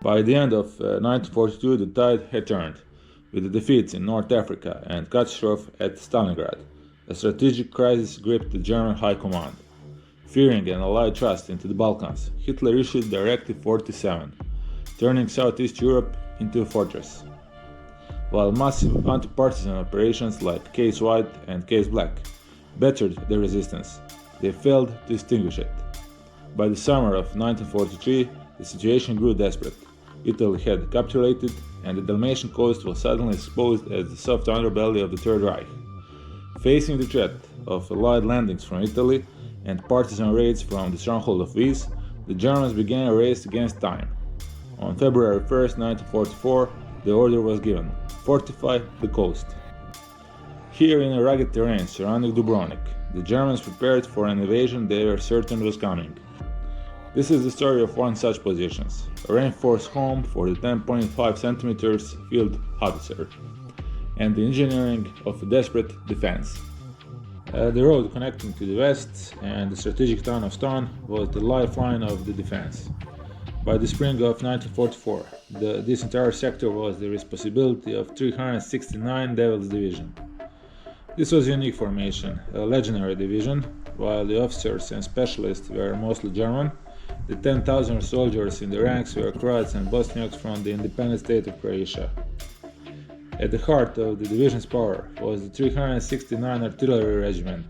By the end of 1942, the tide had turned, with the defeats in North Africa and catastrophe at Stalingrad. A strategic crisis gripped the German High Command. Fearing an Allied thrust into the Balkans, Hitler issued Directive 47, turning Southeast Europe into a fortress. While massive anti-partisan operations like Case White and Case Black bettered the resistance, they failed to extinguish it. By the summer of 1943, the situation grew desperate. Italy had capitulated, and the Dalmatian coast was suddenly exposed as the soft underbelly of the Third Reich. Facing the threat of Allied landings from Italy and partisan raids from the stronghold of Wies, the Germans began a race against time. On February 1, 1944, the order was given: fortify the coast. Here in a rugged terrain surrounding Dubrovnik, the Germans prepared for an invasion they were certain was coming. This is the story of one such position, a reinforced home for the 10.5 cm field Howitzer, and the engineering of a desperate defense. The road connecting to the west and the strategic town of Ston was the lifeline of the defense. By the spring of 1944, this entire sector was the responsibility of 369 Devils Division. This was a unique formation, a legendary division. While the officers and specialists were mostly German, the 10,000 soldiers in the ranks were Croats and Bosniaks from the independent state of Croatia. At the heart of the division's power was the 369 Artillery Regiment.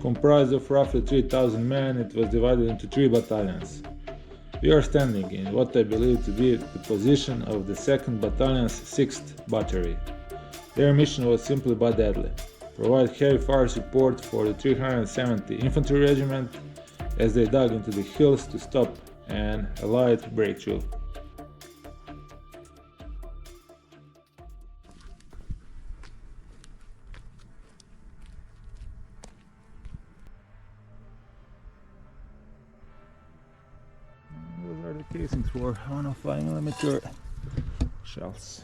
Comprised of roughly 3,000 men, it was divided into 3 battalions. We are standing in what I believe to be the position of the 2nd Battalion's 6th Battery. Their mission was simple but deadly: provide heavy fire support for the 370 Infantry Regiment as they dug into the hills to stop an Allied breakthrough. Those are the casings for 105mm shells.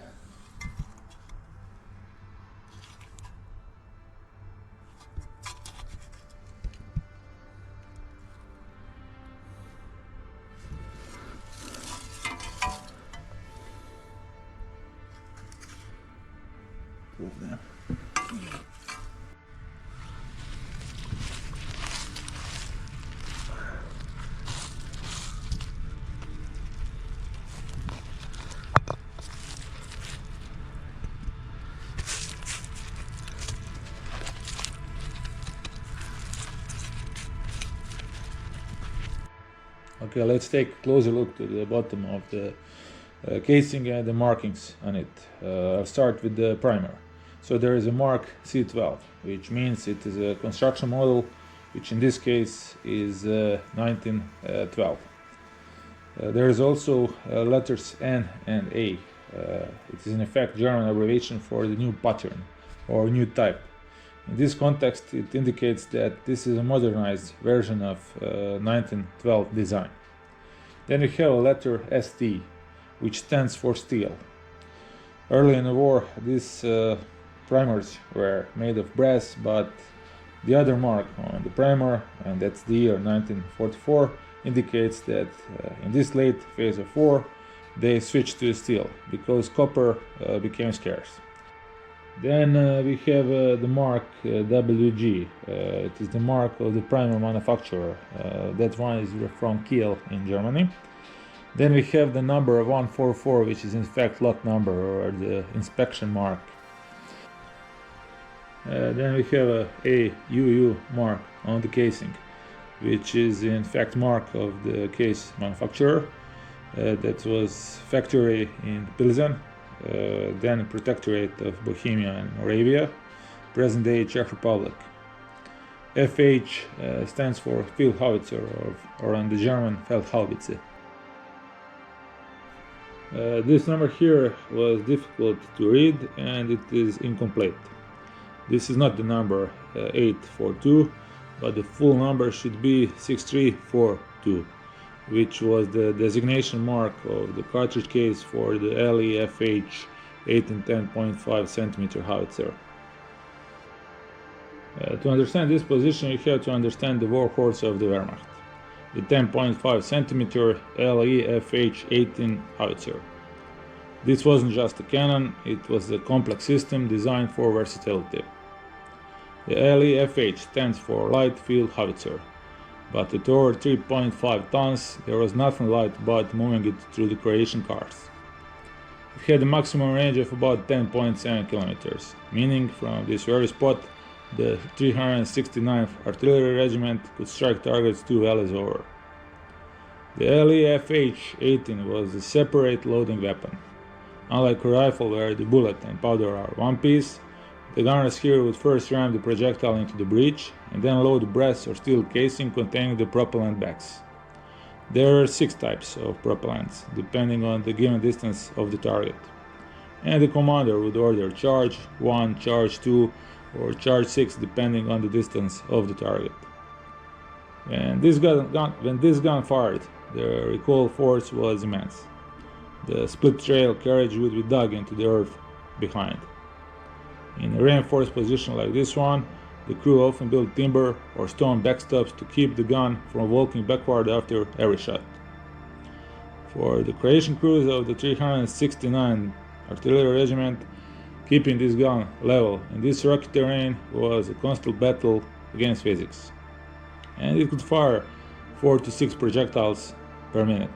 Them. Okay, let's take a closer look to the bottom of the casing and the markings on it. I'll start with the primer. So there is a mark C12, which means it is a construction model, which in this case is 1912. There is also letters N and A. It is in effect German abbreviation for the new pattern or new type. In this context, it indicates that this is a modernized version of 1912 design. Then we have a letter ST, which stands for steel. Early in the war, these primers were made of brass, but the other mark on the primer, and that's the year 1944, indicates that in this late phase of war they switched to steel because copper became scarce. Then we have the mark WG. It is the mark of the primer manufacturer. That one is from Kiel in Germany. Then we have the number 144, which is in fact lot number or the inspection mark. Then we have a AUU mark on the casing, which is in fact mark of the case manufacturer. That was factory in Pilsen, then Protectorate of Bohemia and Moravia, present day Czech Republic. FH stands for Field Howitzer, or on the German Feldhaubitze. This number here was difficult to read and it is incomplete. This is not the number 842, but the full number should be 6342, which was the designation mark of the cartridge case for the leFH 8 and 10.5 cm howitzer. To understand this position, you have to understand the workhorse of the Wehrmacht. the 10.5 cm leFH 18 Howitzer. This wasn't just a cannon, it was a complex system designed for versatility. The leFH stands for Light Field Howitzer, but at over 3.5 tons there was nothing light about moving it through the Croatian cars. It had a maximum range of about 10.7 kilometers, meaning from this very spot the 369th Artillery Regiment could strike targets 2 valleys over. The leFH 18 was a separate loading weapon. Unlike a rifle where the bullet and powder are one piece, the gunners here would first ram the projectile into the breech and then load the brass or steel casing containing the propellant bags. There are 6 types of propellants, depending on the given distance of the target, and the commander would order charge 1, charge 2, or charge 6 depending on the distance of the target. When this gun fired, the recoil force was immense. The split trail carriage would be dug into the earth behind. In a reinforced position like this one, the crew often built timber or stone backstops to keep the gun from walking backward after every shot. For the Croatian crews of the 369th Artillery Regiment, keeping this gun level in this rocky terrain was a constant battle against physics, and it could fire 4 to 6 projectiles per minute.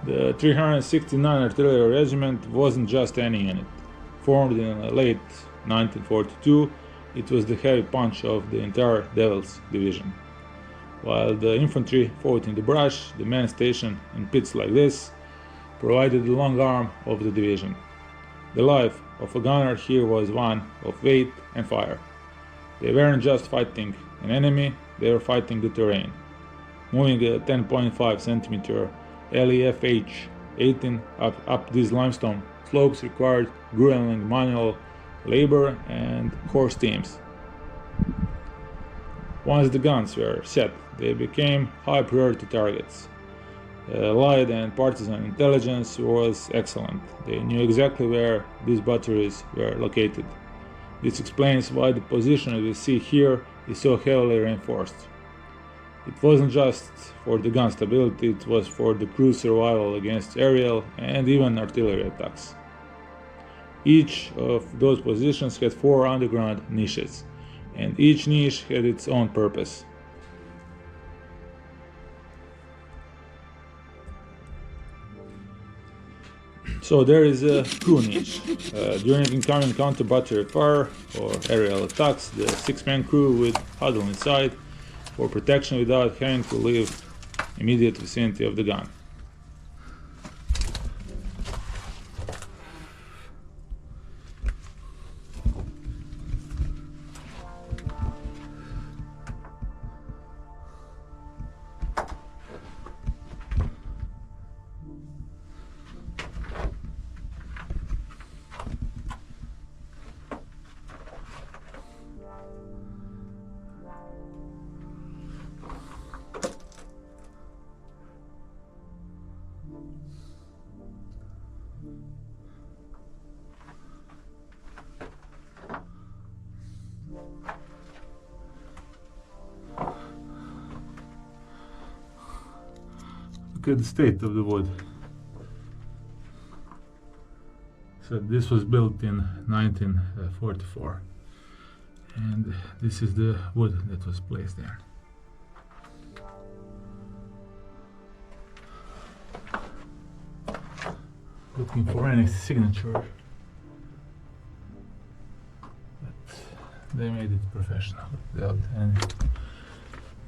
The 369th Artillery Regiment wasn't just any unit. Formed in late 1942, it was the heavy punch of the entire Devils Division. While the infantry fought in the brush, the men stationed in pits like this provided the long arm of the division. The life of a gunner here was one of weight and fire. They weren't just fighting an enemy, they were fighting the terrain. Moving a 10.5 cm leFH 18 up these limestone slopes required grueling manual labor and horse teams. Once the guns were set, they became high priority targets. Light and partisan intelligence was excellent. They knew exactly where these batteries were located. This explains why the position we see here is so heavily reinforced. It wasn't just for the gun stability, it was for the crew's survival against aerial and even artillery attacks. Each of those positions had 4 underground niches, and each niche had its own purpose. So there is a crew niche. During incoming counter-battery fire or aerial attacks, the 6-man crew would huddle inside for protection without having to leave immediate vicinity of the gun. Look at the state of the wood. So this was built in 1944, and this is the wood that was placed there. Looking for any signature, but they made it professional without any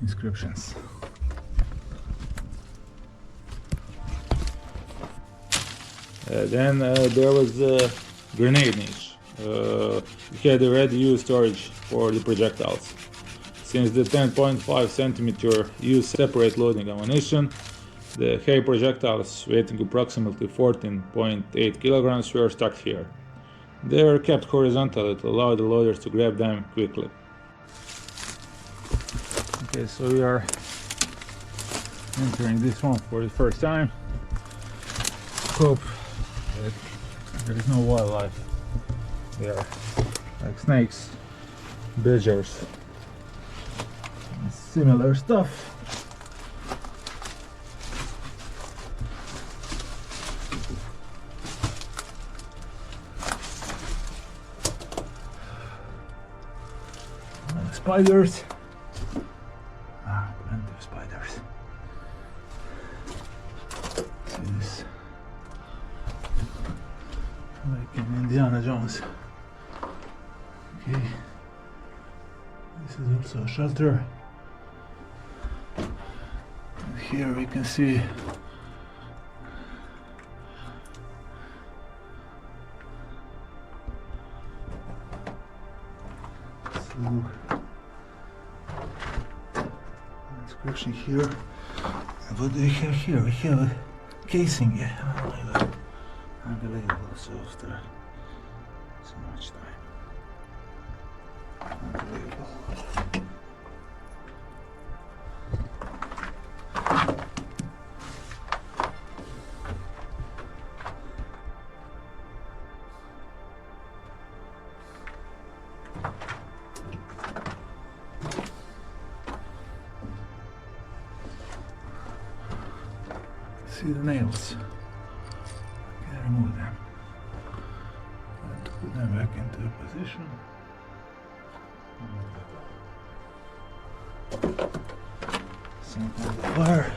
inscriptions. Then there was a grenade niche. We had a ready-use storage for the projectiles. Since the 10.5 cm used separate loading ammunition, the heavy projectiles weighing approximately 14.8 kilograms were stacked here. They were kept horizontal to allow the loaders to grab them quickly. Okay, so we are entering this one for the first time. Hope that there is no wildlife there, like snakes, badgers. Let's similar stuff. Spiders. Plenty of spiders. See this? Like in Indiana Jones. Okay. This is also a shelter. And here we can see inscription here. And what do we have here? We have a casing. Yeah, unbelievable. So after so much time, unbelievable. See the nails. I can remove them. And put them back into position. Something on the wire.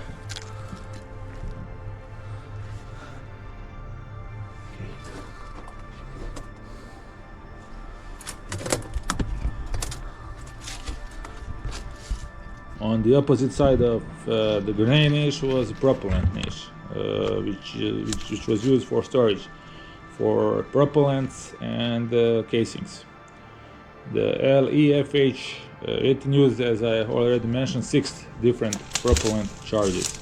On the opposite side of the grenade niche was a propellant niche, which was used for storage for propellants and casings. The leFH it used, as I already mentioned, 6 different propellant charges.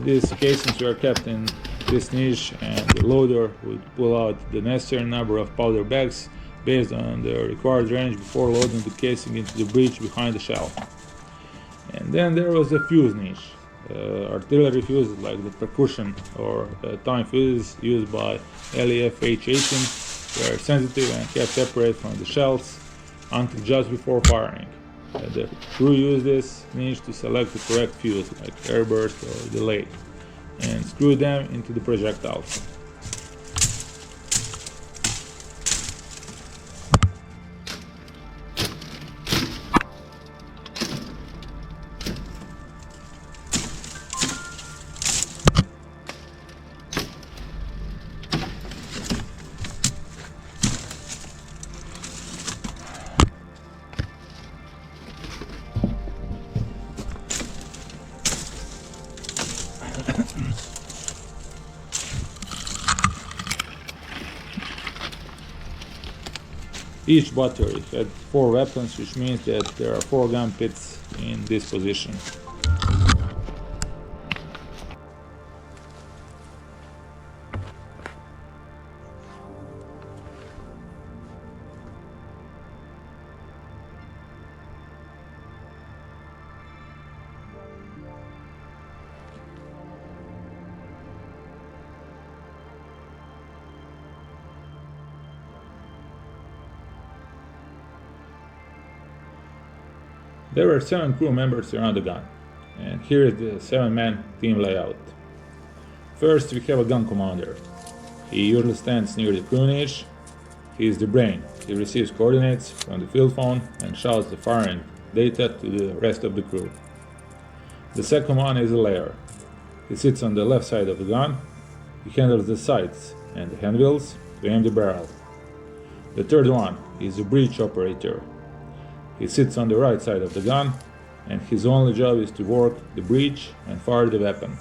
These casings were kept in this niche, and the loader would pull out the necessary number of powder bags based on the required range before loading the casing into the breech behind the shell. And then there was the fuse niche. Artillery fuses like the percussion or time fuses used by leFH 18 were sensitive and kept separate from the shells until just before firing. The crew used this niche to select the correct fuse, like airburst or delay, and screw them into the projectiles. Each battery had 4 weapons, which means that there are 4 gun pits in this position. There were 7 crew members around the gun, and here is the 7-man team layout. First, we have a gun commander. He usually stands near the crew niche. He is the brain. He receives coordinates from the field phone and shouts the firing data to the rest of the crew. The second one is a layer. He sits on the left side of the gun. He handles the sights and the handwheels to aim the barrel. The third one is a breech operator. He sits on the right side of the gun, and his only job is to work the breech and fire the weapon.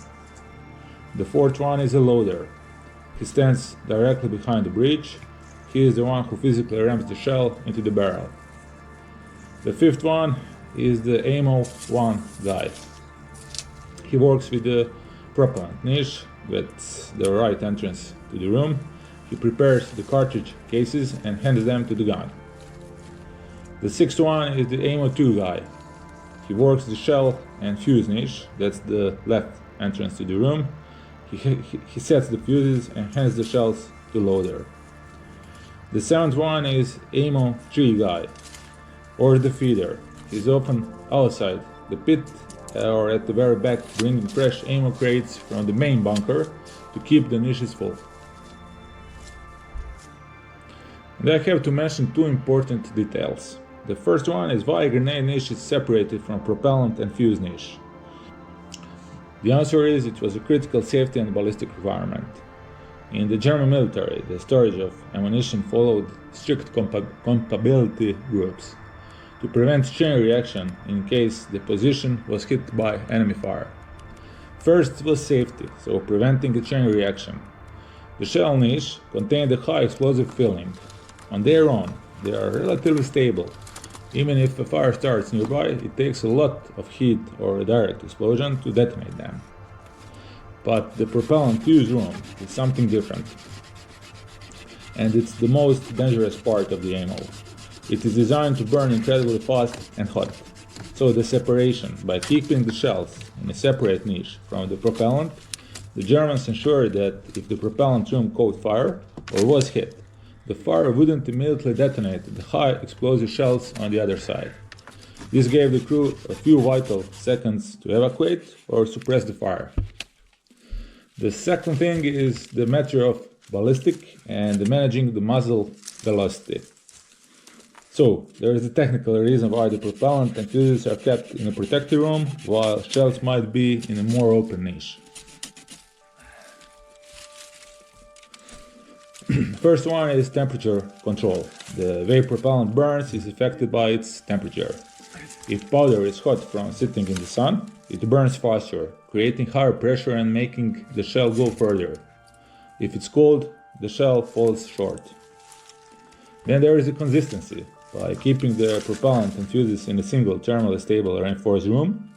The fourth one is a loader. He stands directly behind the breech. He is the one who physically rams the shell into the barrel. The fifth one is the ammo 1 guy. He works with the propellant niche with the right entrance to the room. He prepares the cartridge cases and hands them to the gun. The sixth one is the ammo 2 guy. He works the shell and fuse niche, that's the left entrance to the room. He sets the fuses and hands the shells to loader. The seventh one is ammo 3 guy, or the feeder. He's often outside the pit or at the very back, bringing fresh ammo crates from the main bunker to keep the niches full. And I have to mention two important details. The first one is why grenade niche is separated from propellant and fuse niche. The answer is it was a critical safety and ballistic requirement. In the German military, the storage of ammunition followed strict compatibility groups to prevent chain reaction in case the position was hit by enemy fire. First was safety, so preventing a chain reaction. The shell niche contained a high explosive filling. On their own, they are relatively stable. Even if a fire starts nearby, it takes a lot of heat or a direct explosion to detonate them. But the propellant fuse room is something different. And it's the most dangerous part of the ammo. It is designed to burn incredibly fast and hot. So the separation, by keeping the shells in a separate niche from the propellant, the Germans ensured that if the propellant room caught fire or was hit, the fire wouldn't immediately detonate the high explosive shells on the other side. This gave the crew a few vital seconds to evacuate or suppress the fire. The second thing is the matter of ballistic and managing the muzzle velocity. So, there is a technical reason why the propellant and fuses are kept in a protected room, while shells might be in a more open niche. First one is temperature control. The way propellant burns is affected by its temperature. If powder is hot from sitting in the sun, it burns faster, creating higher pressure and making the shell go further. If it's cold, the shell falls short. Then there is a consistency. By keeping the propellant and fuses in a single thermally stable reinforced room,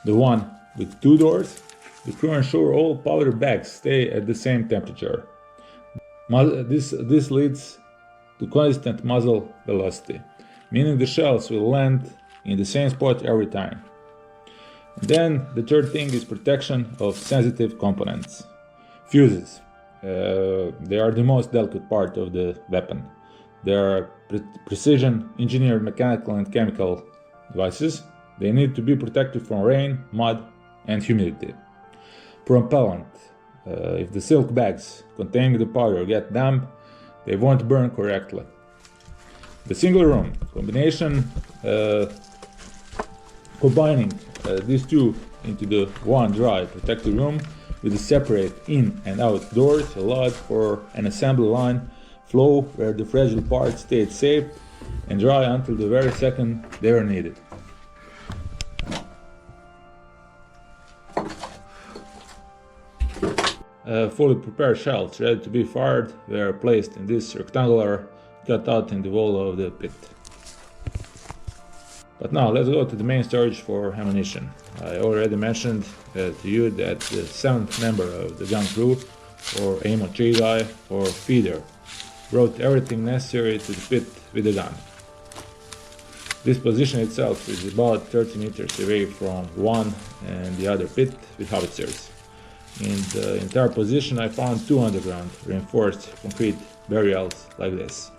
the one with two doors, the crew ensure all powder bags stay at the same temperature. This leads to constant muzzle velocity, meaning the shells will land in the same spot every time. And then the third thing is protection of sensitive components. Fuses. They are the most delicate part of the weapon. They are precision engineered mechanical and chemical devices. They need to be protected from rain, mud, and humidity. Propellant. If the silk bags containing the powder get damp, they won't burn correctly. The single room combination, combining these two into the one dry protected room with a separate in and out doors allowed for an assembly line flow where the fragile parts stayed safe and dry until the very second they were needed. Fully prepared shells ready to be fired were placed in this rectangular cutout in the wall of the pit. But now let's go to the main storage for ammunition. I already mentioned to you that the 7th member of the gun crew, or ammo tree guy, or feeder, brought everything necessary to the pit with the gun. This position itself is about 30 meters away from one and the other pit with howitzers. In the entire position I found 2 underground reinforced concrete burials like this.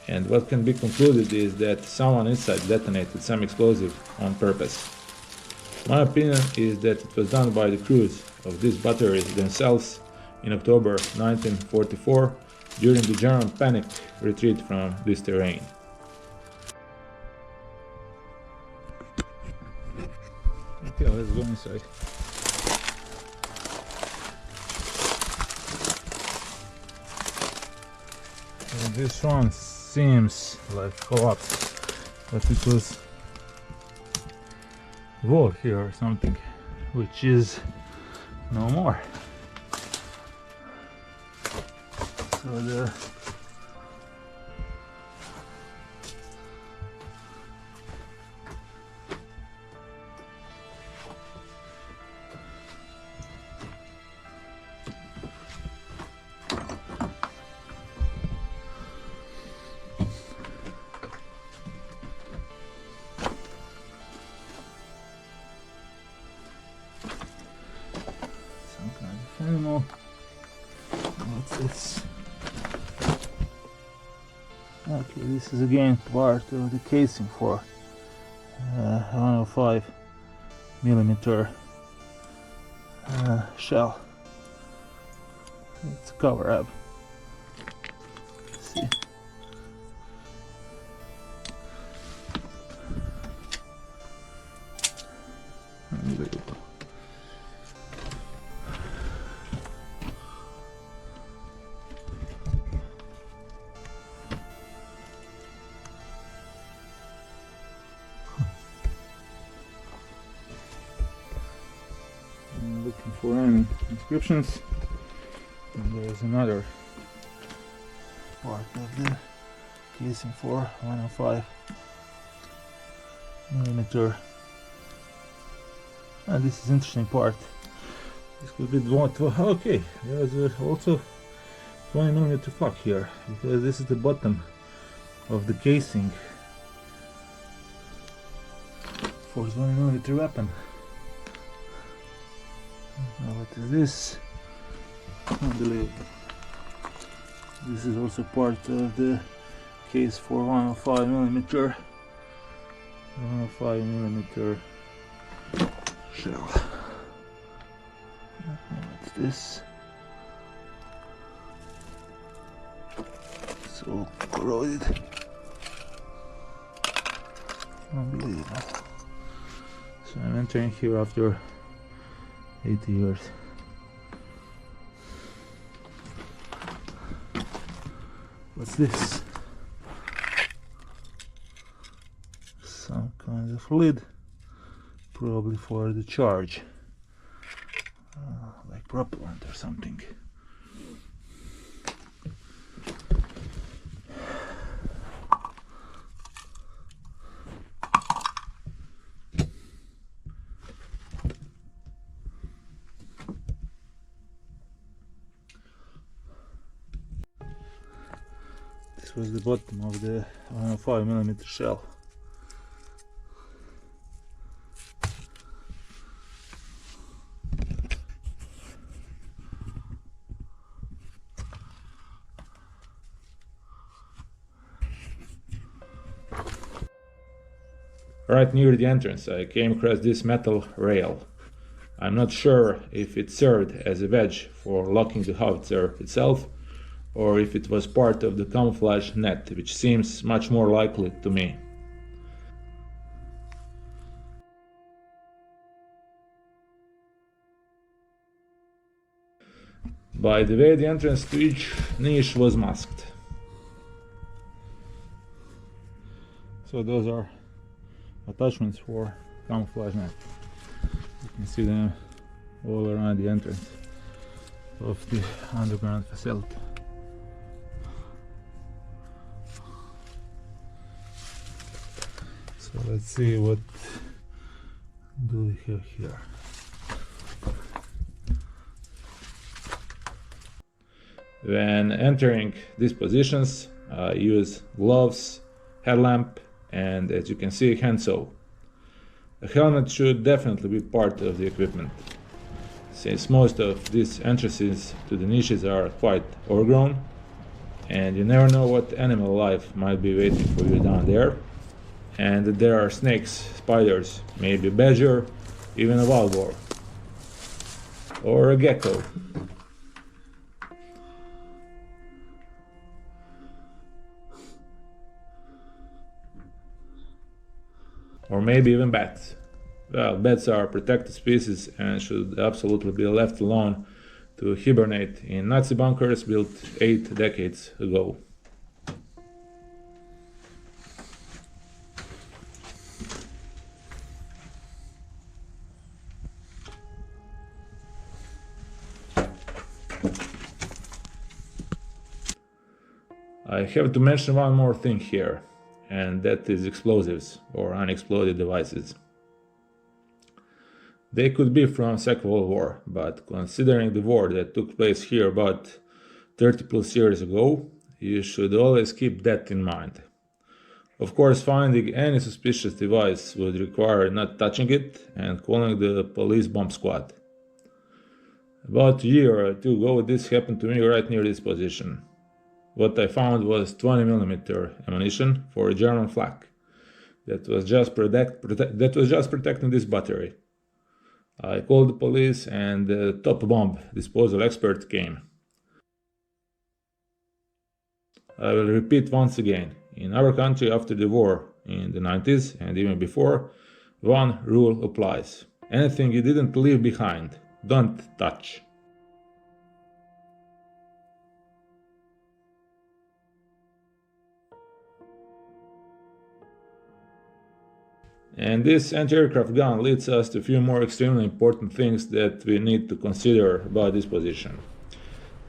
And what can be concluded is that someone inside detonated some explosive on purpose. My opinion is that it was done by the crews of this battery themselves in October 1944 during the German panic retreat from this terrain. Okay, let's go inside. This one seems like collapsed, but it was wall here or something, which is no more. So the animal. What's this? Okay, this is again part of the casing for 105 millimeter shell. It's a cover up. Let's see. Unbelievable. I'm looking for any inscriptions. And there's another part of the casing for 105 millimeter. And this is interesting part. This could be okay. There's also 20 millimeter fuck here, because this is the bottom of the casing for 20 millimeter weapon. Now what is this? Unbelievable. This is also part of the case for 105 millimeter. 105 millimeter shell. What's this? So corroded. Unbelievable. So I'm entering here after 80 years. What's this? Some kind of lid, probably for the charge, like propellant or something. This was the bottom of the 105 millimeter shell. Right near the entrance I came across this metal rail. I'm not sure if it served as a wedge for locking the howitzer itself, or if it was part of the camouflage net, which seems much more likely to me. By the way, the entrance to each niche was masked. So those are attachments for camouflage net. You can see them all around the entrance of the underground facility. So let's see what do we have here. When entering these positions, I use gloves, headlamp, and as you can see, hand saw. A helmet should definitely be part of the equipment, since most of these entrances to the niches are quite overgrown, and you never know what animal life might be waiting for you down there. And there are snakes, spiders, maybe a badger, even a wild boar, or a gecko. Or maybe even bats. Well, bats are protected species and should absolutely be left alone to hibernate in Nazi bunkers built 8 decades ago. I have to mention one more thing here, and that is explosives or unexploded devices. They could be from Second World War, but considering the war that took place here about 30 plus years ago, you should always keep that in mind. Of course, finding any suspicious device would require not touching it and calling the police bomb squad. About a year or two ago, this happened to me right near this position. What I found was 20mm ammunition for a German flak. that was just protecting this battery. I called the police and the top bomb disposal expert came. I will repeat once again, in our country after the war in the 90s and even before, one rule applies. Anything you didn't leave behind, don't touch. And this anti-aircraft gun leads us to a few more extremely important things that we need to consider about this position.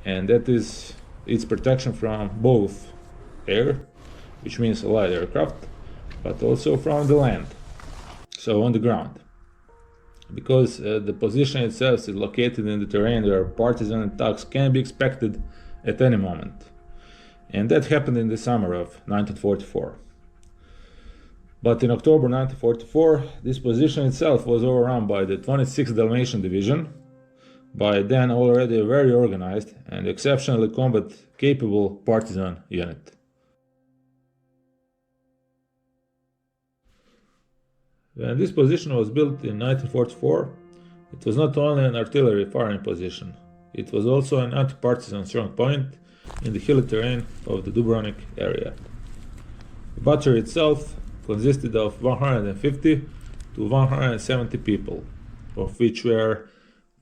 And that is its protection from both air, which means a light aircraft, but also from the land, so on the ground. Because the position itself is located in the terrain where partisan attacks can be expected at any moment. And that happened in the summer of 1944. But in October 1944, this position itself was overrun by the 26th Dalmatian Division, by then already a very organized and exceptionally combat-capable partisan unit. When this position was built in 1944, it was not only an artillery firing position, it was also an anti-partisan strong point in the hilly terrain of the Dubrovnik area. The battery itself consisted of 150 to 170 people, of which were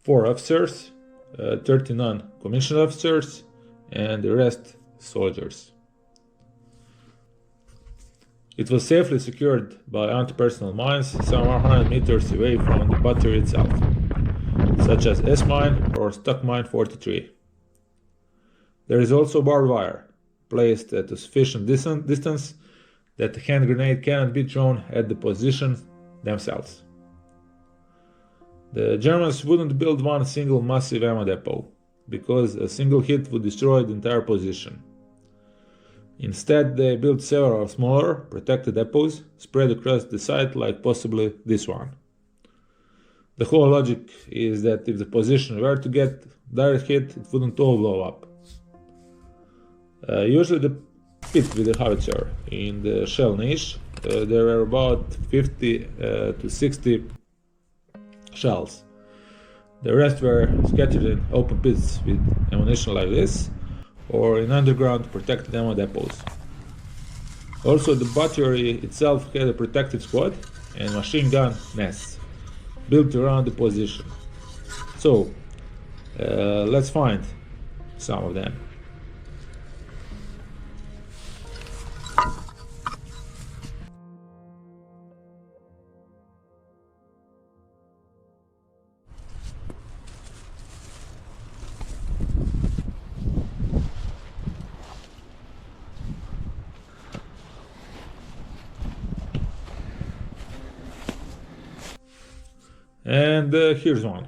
4 officers, 30 non-commissioned officers, and the rest soldiers. It was safely secured by anti-personnel mines some 100 meters away from the battery itself, such as S-mine or stock mine 43. There is also barbed wire, placed at a sufficient distance that a hand grenade cannot be thrown at the positions themselves. The Germans wouldn't build one single massive ammo depot, because a single hit would destroy the entire position. Instead, they built several smaller, protected depots spread across the site like possibly this one. The whole logic is that if the position were to get direct hit, it wouldn't all blow up. Usually the pit with the Howitzer in the shell niche, there were about 50 to 60 shells. The rest were scattered in open pits with ammunition like this, or in underground protected ammo depots. Also, the battery itself had a protected squad and machine gun nests built around the position. So, let's find some of them. And here's one.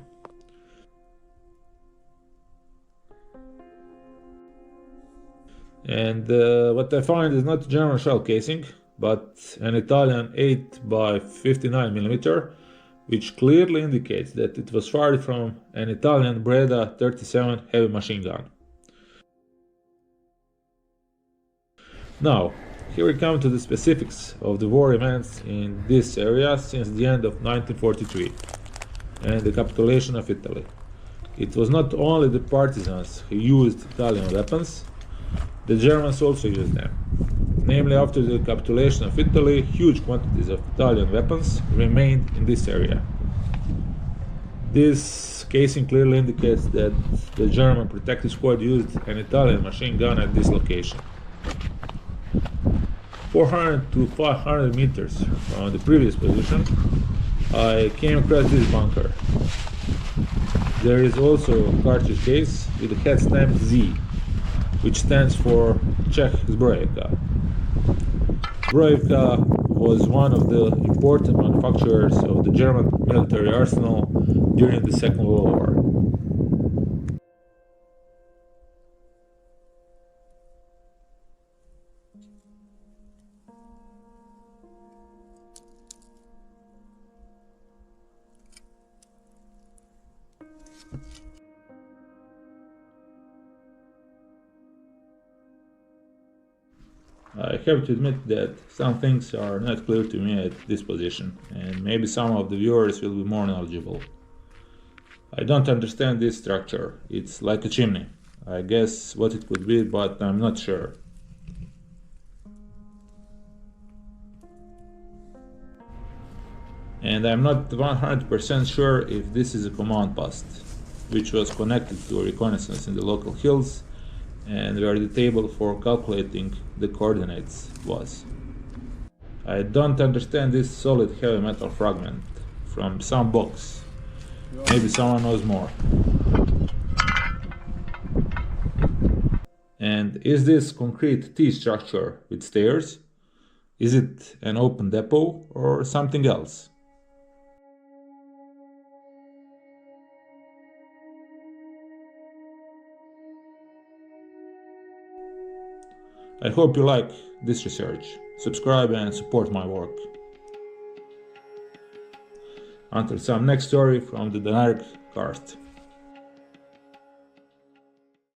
And what I find is not a German shell casing, but an Italian 8x59mm, which clearly indicates that it was fired from an Italian Breda 37 heavy machine gun. Now, here we come to the specifics of the war events in this area since the end of 1943 and the capitulation of Italy. It was not only the partisans who used Italian weapons, the Germans also used them. Namely, after the capitulation of Italy, huge quantities of Italian weapons remained in this area. This casing clearly indicates that the German protective squad used an Italian machine gun at this location. 400 to 500 meters from the previous position, I came across this bunker. There is also a cartridge case with the Headstamp Z, which stands for Czech Zbrojovka. Zbrojovka was one of the important manufacturers of the German military arsenal during the Second World War. I have to admit that some things are not clear to me at this position, and maybe some of the viewers will be more knowledgeable. I don't understand this structure. It's like a chimney. I guess what it could be, but I'm not sure. And I'm not 100% sure if this is a command post, which was connected to a reconnaissance in the local hills, and where the table for calculating the coordinates was. I don't understand this solid heavy metal fragment from some box. Maybe someone knows more. And is this concrete T structure with stairs? Is it an open depot or something else? I hope you like this research. Subscribe and support my work. Until some next story from the Dubrovnik karst.